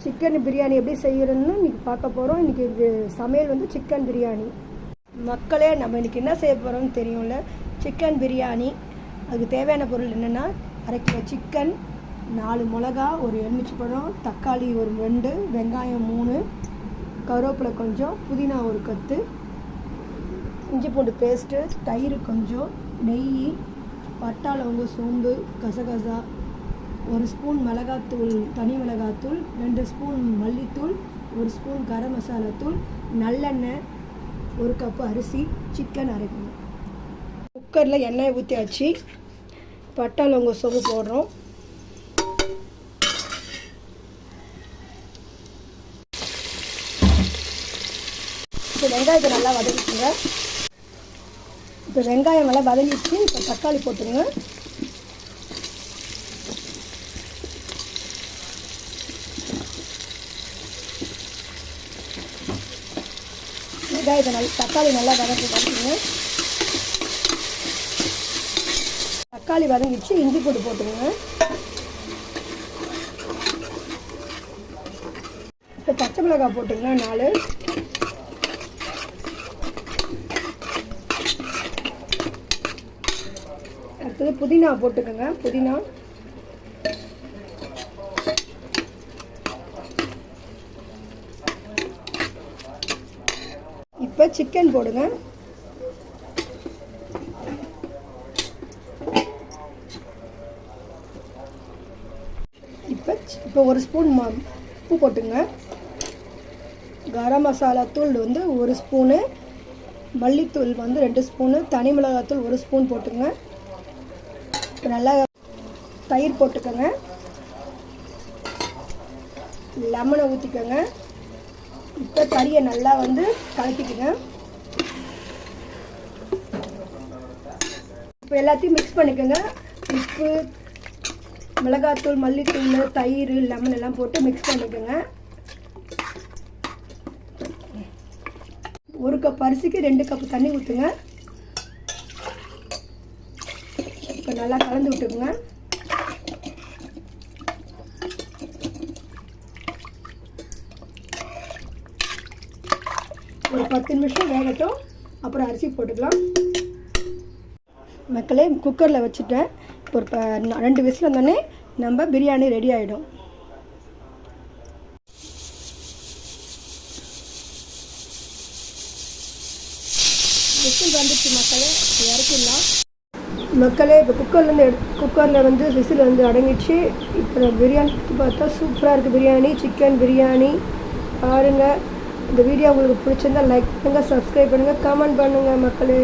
Chicken biryani எப்படி செய்யறதுன்னு இன்றைக்கி பார்க்க போகிறோம். இன்றைக்கி சமையல் வந்து சிக்கன் பிரியாணி. மக்களே, நம்ம இன்றைக்கி என்ன செய்ய போகிறோம்னு தெரியும்ல, சிக்கன் பிரியாணி. அதுக்கு தேவையான பொருள் என்னென்னா, 1/2 கிலோ சிக்கன், 4 மிளகா, ஒரு எலுமிச்சை பழம், தக்காளி ஒரு 2, வெங்காயம் 3, கருவேப்பிலை கொஞ்சம், புதினா ஒரு கொத்து, இஞ்சி பூண்டு பேஸ்ட்டு, தயிர் கொஞ்சம், நெய், பட்டை லவங்கம் சோம்பு, கசகசா, 1 ஸ்பூன் மிளகாத்தூள், தனி மிளகாத்தூள், 2 ஸ்பூன் மல்லித்தூள், 1 ஸ்பூன் கரம் மசாலா தூள், நல்லெண்ணெய், 1 கப்பு அரிசி, சிக்கன் அரைக்கணும். குக்கரில் எண்ணெய் ஊற்றியாச்சு. பட்டை லவங்கம் சோம்பு போடுறோம். இப்போ வெங்காயத்தை நல்லா வதக்கிடுங்க. இப்போ வெங்காயம் நல்லா வதங்கிடுச்சு. இப்போ தக்காளி போட்டுருங்க. வெங்காயத்தை தக்காளி நல்லா வதக்குங்க. தக்காளி வதங்கிடுச்சு. இஞ்சி பூண்டு போட்டுருங்க. இப்போ பச்சை மிளகாய் போட்டுருங்க 4. அடுத்தது புதினா போட்டுக்கோங்க. புதினா, இப்போ சிக்கன் போடுங்க. இப்போ 1 ஸ்பூன் உப்பு போட்டுங்க. கரம் மசாலா தூள் வந்து 1 ஸ்பூனு, மல்லித்தூள் வந்து 2 ஸ்பூனு, தனி மிளகாத்தூள் 1 ஸ்பூன் போட்டுங்க. நல்லா தயிர் போட்டுக்கோங்க. லெமனை ஊற்றிக்கோங்க. இப்போ கறியை நல்லா வந்து கலக்கிக்கங்க. இப்போ எல்லாத்தையும் மிக்ஸ் பண்ணிக்கோங்க. உப்பு, மிளகாத்தூள், மல்லித்தூள், தயிர், லெமன் எல்லாம் போட்டு மிக்ஸ் பண்ணிக்கோங்க. 1 கப் அரிசிக்கு 2 கப் தண்ணி ஊற்றுங்க. இப்போ நல்லா கலந்து விட்டுக்குங்க. ஒரு 10 நிமிஷம் வேகட்டும். அப்புறம் அரிசி போட்டுக்கலாம். மக்களே, குக்கரில் வச்சுட்டேன். இப்போ ஒரு 2 விசில் வந்தோடனே நம்ம பிரியாணி ரெடி ஆகிடும். விசில் வந்துச்சு மக்களே, இறக்கிடலாம். மக்களே, இப்போ குக்கரில் வந்து விசில் வந்து அடங்கிடுச்சு. இப்போ பிரியாணி பார்த்தா சூப்பராக இருக்குது. பிரியாணி, சிக்கன் பிரியாணி பாருங்கள். இந்த வீடியோ உங்களுக்கு பிடிச்சிருந்தால் லைக் பண்ணுங்கள், சப்ஸ்கிரைப் பண்ணுங்கள், கமெண்ட் பண்ணுங்கள் மக்களே.